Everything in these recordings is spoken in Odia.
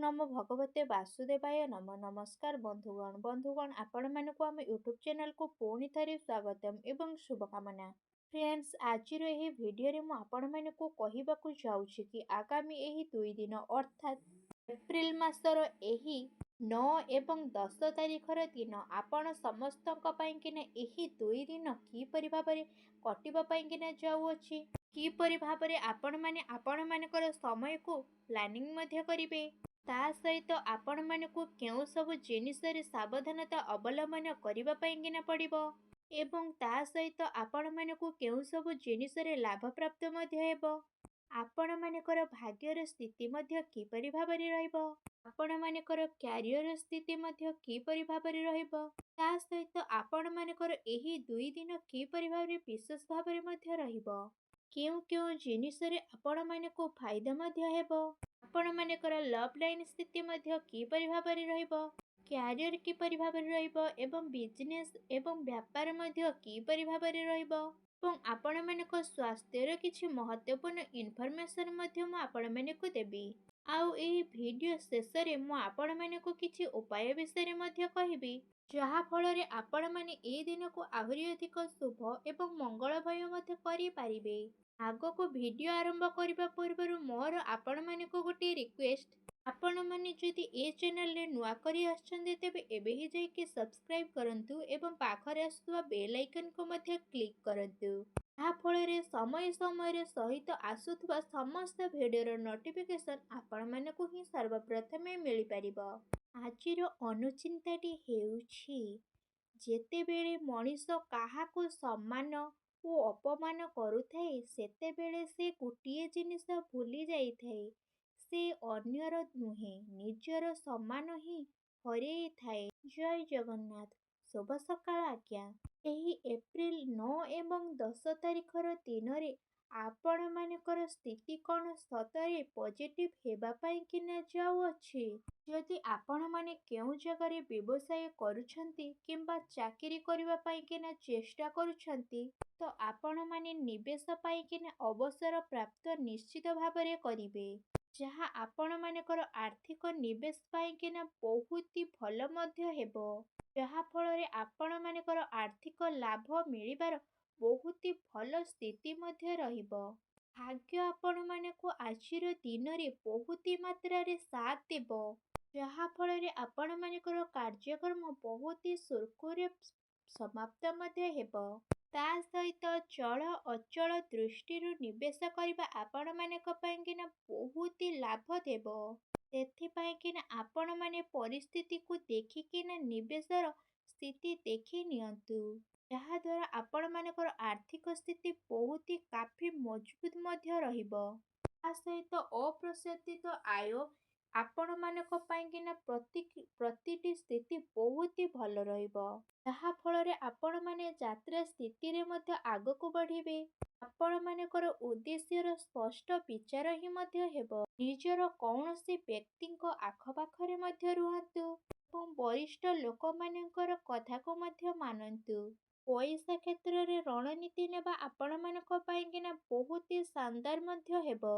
नमो भगवते वासुदेवाय नमस्कार बंधुगण आपण मानक आम यूट्यूब चैनल को पुणी थे स्वागतम एवं शुभकामना। फ्रेंड्स आज भिडियो मु आपण मानक कहवाक जाऊँगी कि आगामी यही 2 दिन अर्थात एप्रिल मासर यही 9 एवं 10 तारिखर दिन आपण समस्त यही 2 दिन किपरि भाबरे कटिबा पाइकिना जाउअछि किपरि भाबरे आपण मानकर समय को प्लानिंग मध्य करिवे ता सहित आपण मानकु केउ सब जिनिसरे सावधानता अवलंबन करिबा पाइकिना पड़िबो एवं ता सहित आपण मानकु केउ सब जिनिसरे लाभ प्राप्त मध्य हेबो। आपण मानकर भाग्यर स्थिति मध्य किपरि भाबरे रहइबो आपण मानकर क्यारियर स्थिति मध्य किपरि भाबरे रहइबो ता सहित आपण मानकर एही 2 दिन किपरि भाबरे विशेष भाबरे मध्य रहिबो केउ केउ जिनिसरे आपण मानकु फायदा मध्य हेबो आपण मानकर लव लाइन स्थिति मध्य किपरि भाबरे रहइबो क्यारियर किपरि भाबरे रहइबो एवं बिजनेस एवं व्यापार मध्य किपरि भाबरे रहइबो एवं आपण मानक स्वास्थ्यर किछि महत्वपूर्ण इनफॉरमेशन मध्य मु आपण मानकु देबी। आउ एही वीडियो शेष रे मु आपण मानकु किछि उपाय विषय मध्य कहिबी जहा फल रे आपण माने ए दिन को आहुरी अधिक शुभ एवं मंगलमय मध्य करि पारिबे। आगो को वीडियो आरंभ करबा पूर्व मोर आपण मानकु गोटे रिक्वेस्ट आपण माने जदि ए चैनल रे नुआ करी आछन्ते तेबे एबे ही जाई के सब्सक्राइब करंतु एवं पाखरे आसुवा बेल आइकन को मध्य क्लिक करंतु जहा फल रे समय समय रे सहित आसुथबा समस्त वीडियो नोटिफिकेशन आपण मानकु ही सर्वप्रथमे मिली परिबो। आजिर अनुचिंताटी हेउछि जेतेबेले मनीष काहाकु सम्मान ओ अपमान करुथाए सेतेबेले से गोटिए जिनिस भूली जाइथाए से अन्यर नुहे निजर सम्मान ही हरेई थाए। जय जगन्नाथ। शुभ सकाळ आज्ञा। एही एप्रिल 9 एवं 10 तारिखर दिन रे आपण मानकर स्थिति कौन सतरे पॉजिटिव हेबा पाई किना जाउअछि। जदि आपण माने केउ जगह व्यवसाय करूछंती किंबा चाकरी करबा पाई किना चेष्टा करूछंती तो आपण माने निवेश पाई किना अवसर प्राप्त निश्चित भाबरे करिवे जहा आपण मानकर आर्थिक निवेश पाई किना बहुत ही भल मध्य हेबो जहा फल रे आपण मानकर आर्थिक लाभ मिलिबार बहुत ही भल स्थिति मध्य रहिबो। भाग्य आपण मानकु आजिर दिन रे बहुत ही मात्रा रे साथ देबो जहा फल रे आपण मानकर कार्यक्रम बहुत ही सुरखुरे समाप्त मध्य हेबो ता सहित चल अचल दृष्टि निवेश करबा आपण मानक पाइकिना बहुत ही लाभ देबो सेथिपाई किना आपण माने परिस्थिति को देखिकिना निवेशर स्थिति देखि नियंतु जहा द्वारा आपण मानकर आर्थिक स्थिति बहुत ही काफी मजबूत मध्य रहिबो ता सहित अप्रत्याशित आय आपण मानक पाइकिना प्रतिटी स्थिति बहुत ही भल रहिबो जहा फल रे आपण माने यात्रा स्थिति रे मध्य आगको बढ़िबे आपण मानकर उद्देश्यर स्पष्ट विचार ही मध्य हेबो निजर कौनसी व्यक्तिंक आखपाखरे मध्य रुहंतु एवं वरिष्ठ लोक मानकर कथा को मध्य मानंतु पैसा क्षेत्र रे रणनीति नेबा आपण मानक पाइकिना बहुत ही शानदार मध्य हेबो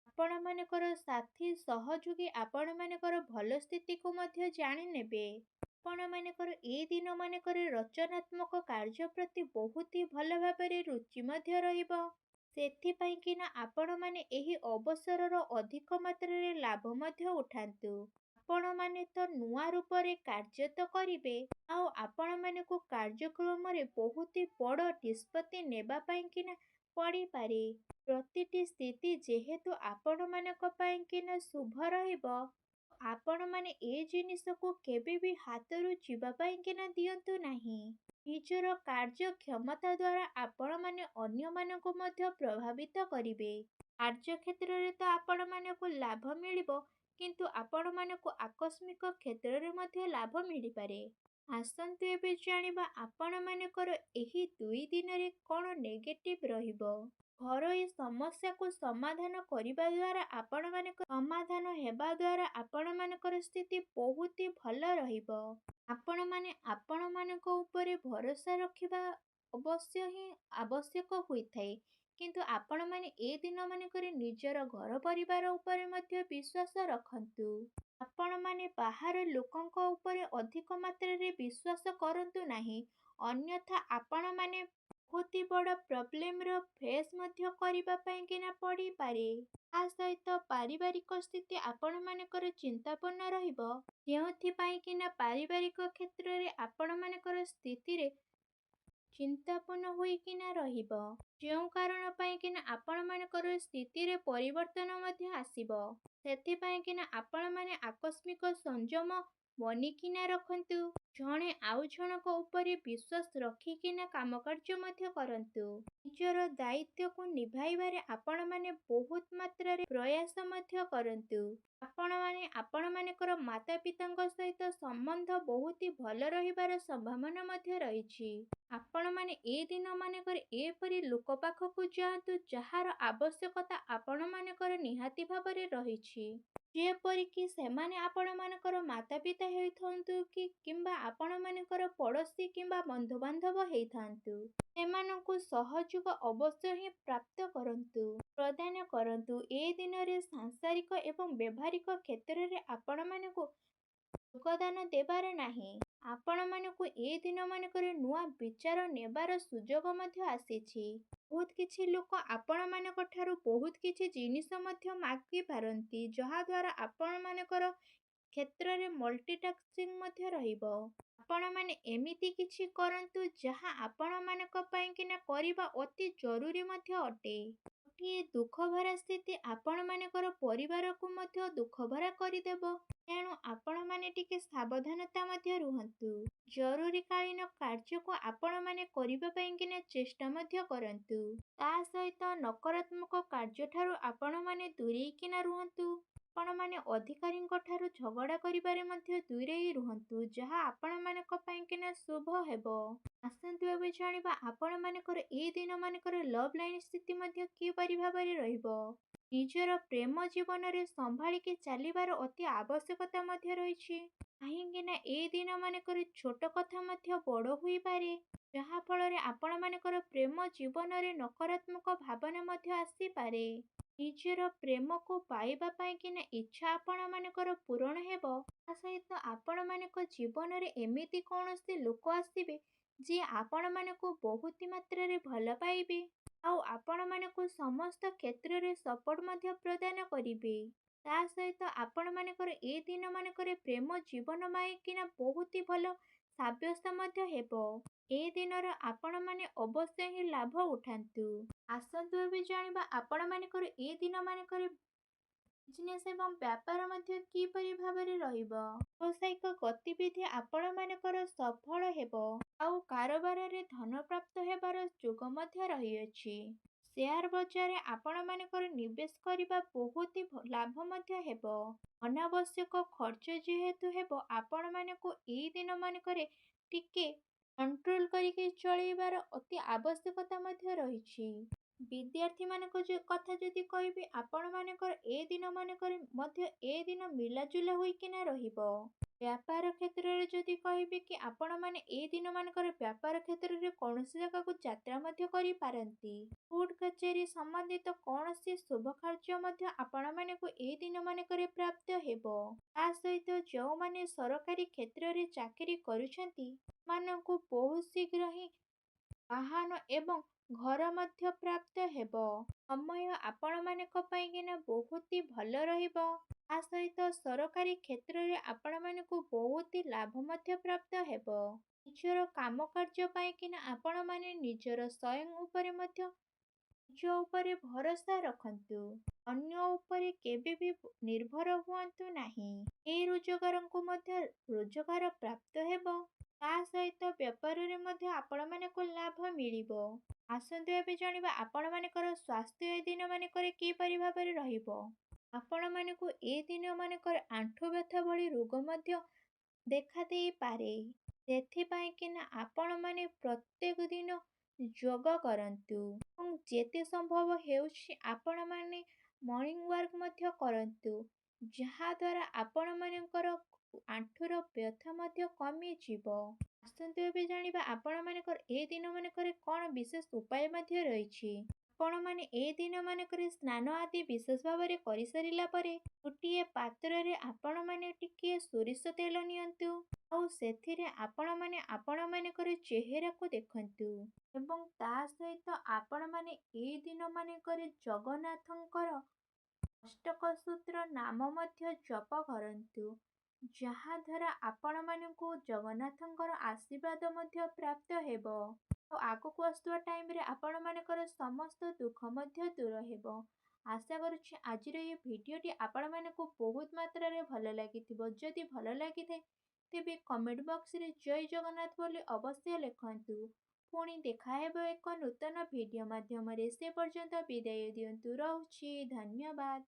आपण मानकर साथी सहयोगी आपण मानकर भल स्थिति को मध्य जानि नेबे आपण मानकर ए दिन मानकर रचनात्मक कार्य प्रति बहुत ही भल भाबरे रुचि मध्य रहिबो सेथिपाई किना आपण माने एही अवसरर अधिक मात्रा रे लाभ मध्य उठांतु आपण माने तो नुआ रूप रे कार्य तो करिवे आउ आपण माने को कार्यक्रम रे बहुत ही बड़ निष्पत्ति नेबा पाई किना पड़ी पारे प्रतिटी स्थिति जेहेतु आपण मानक पाई किना शुभ रहिबो आपण माने ए जिनिस को केबे भी हातरू जीवा पाई किना दियंतु नाही निजर कार्य क्षमता द्वारा आपण माने अन्य मानक मध्य प्रभावित करिवे कार्य क्षेत्र रे तो आपण मानक लाभ मिलिबो किंतु आपण मानक आकस्मिक क्षेत्र रे मध्य लाभ मिलि पारे। आसंतु एबे जानिबा आपण मानकर एही 2 दिन रे कोन नेगेटिव रहिबो घरोई समस्या को समाधान करिबा द्वारा आपण मानक समाधान हेबा द्वारा आपण मानकर स्थिति बहुत ही भल रहिबो आपण माने आपण मानक ऊपर भरोसा रखिबा अवश्य ही आवश्यक होइथाए किंतु आपण माने ए दिन मानकर निजर घर परिवार ऊपर मध्य विश्वास रखंतु ଆପଣମାନେ ବାହାର ଲୋକଙ୍କ ଉପରେ ଅଧିକ ମାତ୍ରାରେ ବିଶ୍ୱାସ କରନ୍ତୁ ନାହିଁ, ଅନ୍ୟଥା ଆପଣମାନେ ବହୁତ ବଡ଼ ପ୍ରୋବ୍ଲେମର ଫେସ୍ ମଧ୍ୟ କରିବା ପାଇଁକିନା ପଡ଼ିପାରେ। ତା ସହିତ ପାରିବାରିକ ସ୍ଥିତି ଆପଣମାନଙ୍କର ଚିନ୍ତାପୂର୍ଣ୍ଣ ରହିବ, ଯେଉଁଥିପାଇଁକିନା ପାରିବାରିକ କ୍ଷେତ୍ରରେ ଆପଣମାନଙ୍କର ସ୍ଥିତିରେ ଚିନ୍ତାପୂର୍ଣ୍ଣ ହୋଇକିନା ରହିବ, ଯେଉଁ କାରଣ ପାଇଁକିନା ଆପଣମାନଙ୍କର ସ୍ଥିତିରେ ପରିବର୍ତ୍ତନ ମଧ୍ୟ ଆସିବ। ସେଥିପାଇଁକିନା ଆପଣମାନେ ଆକସ୍ମିକ ସଂଯମ ବନିକିନା ରଖନ୍ତୁ। ଜଣେ ଆଉ ଜଣଙ୍କ ଉପରେ ବିଶ୍ୱାସ ରଖିକିନା କାମକାର୍ଯ୍ୟ ମଧ୍ୟ କରନ୍ତୁ। ନିଜର ଦାୟିତ୍ୱକୁ ନିଭାଇବାରେ ଆପଣମାନେ ବହୁତ ମାତ୍ରାରେ ପ୍ରୟାସ ମଧ୍ୟ କରନ୍ତୁ। ଆପଣମାନେ ଆପଣମାନଙ୍କର ମାତାପିତାଙ୍କ ସହିତ ସମ୍ବନ୍ଧ ବହୁତ ଭଲ ରହିବାର ସମ୍ଭାବନା ମଧ୍ୟ ରହିଛି। ଆପଣମାନେ ଏ ଦିନମାନଙ୍କରେ ଏପରି ଲୋକ ପାଖକୁ ଯାଆନ୍ତୁ ଯାହାର ଆବଶ୍ୟକତା ଆପଣମାନଙ୍କର ନିହାତି ଭାବରେ ରହିଛି। ଯେପରିକି ସେମାନେ ଆପଣମାନଙ୍କର ମାତାପିତା ହେଇଥାନ୍ତୁ କିମ୍ବା ଆପଣମାନଙ୍କର ପଡ଼ୋଶୀ କିମ୍ବା ବନ୍ଧୁବାନ୍ଧବ ହେଇଥାନ୍ତୁ। ସେମାନଙ୍କୁ ସହଯୋଗ ଅବଶ୍ୟ ହିଁ ପ୍ରାପ୍ତ କରନ୍ତୁ, ପ୍ରଦାନ କରନ୍ତୁ। ଏ ଦିନରେ ସାଂସାରିକ ଏବଂ ବ୍ୟବହାରିକ କ୍ଷେତ୍ରରେ ଆପଣମାନଙ୍କୁ ଯୋଗଦାନ ଦେବାର ନାହିଁ। ଆପଣମାନଙ୍କୁ ଏ ଦିନମାନଙ୍କରେ ନୂଆ ବିଚାର ନେବାର ସୁଯୋଗ ମଧ୍ୟ ଆସିଛି। ବହୁତ କିଛି ଲୋକ ଆପଣମାନଙ୍କ ଠାରୁ ବହୁତ କିଛି ଜିନିଷ ମଧ୍ୟ ମାଗିପାରନ୍ତି, ଯାହାଦ୍ୱାରା ଆପଣମାନଙ୍କର କ୍ଷେତ୍ରରେ ମଲ୍ଟିଟାସ୍କିଂ ମଧ୍ୟ ରହିବ। ଆପଣମାନେ ଏମିତି କିଛି କରନ୍ତୁ ଯାହା ଆପଣମାନଙ୍କ ପାଇଁକିନା କରିବା ଅତି ଜରୁରୀ ମଧ୍ୟ ଅଟେ। ଗୋଟିଏ ଦୁଃଖଭରା ସ୍ଥିତି ଆପଣମାନଙ୍କର ପରିବାରକୁ ମଧ୍ୟ ଦୁଃଖଭରା କରିଦେବ। ତେଣୁ ଆପଣମାନେ ଟିକେ ସାବଧାନତା ମଧ୍ୟ ରୁହନ୍ତୁ। ଜରୁରୀକାଳୀନ କାର୍ଯ୍ୟକୁ ଆପଣମାନେ କରିବା ପାଇଁକିନା ଚେଷ୍ଟା ମଧ୍ୟ କରନ୍ତୁ। ତା ସହିତ ନକାରାତ୍ମକ କାର୍ଯ୍ୟଠାରୁ ଆପଣମାନେ ଦୂରେଇକିନା ରୁହନ୍ତୁ। ଆପଣମାନେ ଅଧିକାରୀଙ୍କ ଠାରୁ ଝଗଡ଼ା କରିବାରେ ମଧ୍ୟ ଦୂରେଇ ରୁହନ୍ତୁ, ଯାହା ଆପଣମାନଙ୍କ ପାଇଁକିନା ଶୁଭ ହେବ। ଆସନ୍ତୁ ଏବେ ଜାଣିବା ଆପଣମାନଙ୍କର ଏ ଦିନମାନଙ୍କର ଲଭ୍ ଲାଇନ୍ ସ୍ଥିତି ମଧ୍ୟ କିପରି ଭାବରେ ରହିବ। ନିଜର ପ୍ରେମ ଜୀବନରେ ସମ୍ଭାଳିକି ଚାଲିବାର ଅତି ଆବଶ୍ୟକତା ମଧ୍ୟ ରହିଛି। କାହିଁକିନା ଏ ଦିନମାନଙ୍କରେ ଛୋଟ କଥା ମଧ୍ୟ ବଡ଼ ହୋଇପାରେ, ଯାହାଫଳରେ ଆପଣମାନଙ୍କର ପ୍ରେମ ଜୀବନରେ ନକାରାତ୍ମକ ଭାବନା ମଧ୍ୟ ଆସିପାରେ। ନିଜର ପ୍ରେମକୁ ପାଇବା ପାଇଁକିନା ଇଚ୍ଛା ଆପଣମାନଙ୍କର ପୂରଣ ହେବ। ତା ସହିତ ଆପଣମାନଙ୍କ ଜୀବନରେ ଏମିତି କୌଣସି ଲୋକ ଆସିବେ ଯିଏ ଆପଣମାନଙ୍କୁ ବହୁତ ମାତ୍ରାରେ ଭଲ ପାଇବେ, ଆଉ ଆପଣମାନଙ୍କୁ ସମସ୍ତ କ୍ଷେତ୍ରରେ ସପୋର୍ଟ ମଧ୍ୟ ପ୍ରଦାନ କରିବେ। ତା ସହିତ ଆପଣମାନଙ୍କର ଏ ଦିନମାନଙ୍କରେ ପ୍ରେମ ଜୀବନ ପାଇଁକିନା ବହୁତ ଭଲ ସାବ୍ୟସ୍ତ ମଧ୍ୟ ହେବ। ଏ ଦିନର ଆପଣମାନେ ଅବଶ୍ୟ ହିଁ ଲାଭ ଉଠାନ୍ତୁ। ଆସନ୍ତୁ ଏବେ ଜାଣିବା ଆପଣମାନଙ୍କର ଏ ଦିନମାନଙ୍କରେ ବିଜନେସ୍ ଏବଂ ବ୍ୟାପାର ମଧ୍ୟ କିପରି ଭାବରେ ରହିବ। ବ୍ୟବସାୟିକ ଗତିବିଧି ଆପଣମାନଙ୍କର ସଫଳ ହେବ, ଆଉ କାରବାରରେ ଧନ ପ୍ରାପ୍ତ ହେବାର ଯୋଗ ମଧ୍ୟ ରହିଅଛି। ସେୟାର ବଜାରରେ ଆପଣମାନଙ୍କର ନିବେଶ କରିବା ବହୁତ ଲାଭ ମଧ୍ୟ ହେବ। ଅନାବଶ୍ୟକ ଖର୍ଚ୍ଚ ଯେହେତୁ ହେବ, ଆପଣମାନଙ୍କୁ ଏଇ ଦିନମାନଙ୍କରେ ଟିକେ କଣ୍ଟ୍ରୋଲ କରିକି ଚଳାଇବାର ଅତି ଆବଶ୍ୟକତା ମଧ୍ୟ ରହିଛି। ବିଦ୍ୟାର୍ଥୀମାନଙ୍କ କଥା ଯଦି କହିବି, ଆପଣମାନଙ୍କର ଏ ଦିନମାନଙ୍କରେ ମଧ୍ୟ ଏ ଦିନ ମିଲାଜୁଲା ହୋଇକିନା ରହିବ। ବ୍ୟାପାର କ୍ଷେତ୍ରରେ ଯଦି କହିବି କି ଆପଣମାନେ ଏ ଦିନମାନଙ୍କର ବ୍ୟାପାର କ୍ଷେତ୍ରରେ କୌଣସି ଜାଗାକୁ ଯାତ୍ରା ମଧ୍ୟ କରିପାରନ୍ତି। କୋର୍ଟ କଚେରୀ ସମ୍ବନ୍ଧିତ କୌଣସି ଶୁଭ କାର୍ଯ୍ୟ ମଧ୍ୟ ଆପଣମାନଙ୍କୁ ଏ ଦିନମାନଙ୍କରେ ପ୍ରାପ୍ତ ହେବ। ତା ସହିତ ଯେଉଁମାନେ ସରକାରୀ କ୍ଷେତ୍ରରେ ଚାକିରି କରୁଛନ୍ତି, ସେମାନଙ୍କୁ ବହୁତ ଶୀଘ୍ର ହିଁ ବାହନ ଏବଂ ଘର ମଧ୍ୟ ପ୍ରାପ୍ତ ହେବ। ସମୟ ଆପଣମାନଙ୍କ ପାଇଁକିନା ବହୁତ ଭଲ ରହିବ। ତା ସହିତ ସରକାରୀ କ୍ଷେତ୍ରରେ ଆପଣମାନଙ୍କୁ ବହୁତ ଲାଭ ମଧ୍ୟ ପ୍ରାପ୍ତ ହେବ। ନିଜର କାମ କାର୍ଯ୍ୟ ପାଇଁକିନା ଆପଣମାନେ ନିଜର ସ୍ୱୟଂ ଉପରେ ମଧ୍ୟ ନିଜ ଉପରେ ଭରସା ରଖନ୍ତୁ। ଅନ୍ୟ ଉପରେ କେବେ ବି ନିର୍ଭର ହୁଅନ୍ତୁ ନାହିଁ। ଏ ରୋଜଗାରଙ୍କୁ ମଧ୍ୟ ରୋଜଗାର ପ୍ରାପ୍ତ ହେବ। ତା ସହିତ ବେପାରରେ ମଧ୍ୟ ଆପଣମାନଙ୍କୁ ଲାଭ ମିଳିବ। ଆସନ୍ତୁ ଏବେ ଜାଣିବା ଆପଣମାନଙ୍କର ସ୍ୱାସ୍ଥ୍ୟ ଏ ଦିନମାନଙ୍କରେ କିପରି ଭାବରେ ରହିବ। ଆପଣମାନଙ୍କୁ ଏ ଦିନମାନଙ୍କରେ ଆଣ୍ଠୁ ବ୍ୟଥା ଭଳି ରୋଗ ମଧ୍ୟ ଦେଖା ଦେଇପାରେ। ସେଥିପାଇଁକିନା ଆପଣମାନେ ପ୍ରତ୍ୟେକ ଦିନ ଯୋଗ କରନ୍ତୁ ଏବଂ ଯେତେ ସମ୍ଭବ ହେଉଛି ଆପଣମାନେ ମର୍ଣ୍ଣିଂ ୱାକ୍ ମଧ୍ୟ କରନ୍ତୁ, ଯାହାଦ୍ୱାରା ଆପଣମାନଙ୍କର ଆଣ୍ଠୁର ବ୍ୟଥା ମଧ୍ୟ କମିଯିବ। ଆସନ୍ତୁ ଏବେ ଜାଣିବା ଆପଣମାନଙ୍କର ଏ ଦିନମାନଙ୍କରେ କ'ଣ ବିଶେଷ ଉପାୟ ମଧ୍ୟ ରହିଛି। ଆପଣମାନେ ଏ ଦିନମାନଙ୍କରେ ସ୍ନାନ ଆଦି ବିଶେଷ ଭାବରେ କରିସାରିଲା ପରେ ଗୋଟିଏ ପାତ୍ରରେ ଆପଣମାନେ ଟିକିଏ ସୋରିଷ ତେଲ ନିଅନ୍ତୁ। ଆଉ ସେଥିରେ ଆପଣମାନେ ଆପଣମାନଙ୍କର ଚେହେରାକୁ ଦେଖନ୍ତୁ ଏବଂ ତା ସହିତ ଆପଣମାନେ ଏଇ ଦିନମାନଙ୍କରେ ଜଗନ୍ନାଥଙ୍କର ଅଷ୍ଟକ ସୂତ୍ର ନାମ ମଧ୍ୟ ଜପ କରନ୍ତୁ, ଯାହାଦ୍ୱାରା ଆପଣମାନଙ୍କୁ ଜଗନ୍ନାଥଙ୍କର ଆଶୀର୍ବାଦ ମଧ୍ୟ ପ୍ରାପ୍ତ ହେବ। ଆଉ ଆଗକୁ ଆସୁଥିବା ଟାଇମରେ ଆପଣମାନଙ୍କର ସମସ୍ତ ଦୁଃଖ ମଧ୍ୟ ଦୂର ହେବ। ଆଶା କରୁଛି ଆଜିର ଏହି ଭିଡ଼ିଓଟି ଆପଣମାନଙ୍କୁ ବହୁତ ମାତ୍ରାରେ ଭଲ ଲାଗିଥିବ। ଯଦି ଭଲ ଲାଗିଥାଏ ତେବେ କମେଣ୍ଟ ବକ୍ସରେ ଜୟ ଜଗନ୍ନାଥ ବୋଲି ଅବଶ୍ୟ ଲେଖନ୍ତୁ। ପୁଣି ଦେଖା ହେବ ଏକ ନୂତନ ଭିଡ଼ିଓ ମାଧ୍ୟମରେ। ସେ ପର୍ଯ୍ୟନ୍ତ ବିଦାୟ ଦିଅନ୍ତୁ। ରହୁଛି। ଧନ୍ୟବାଦ।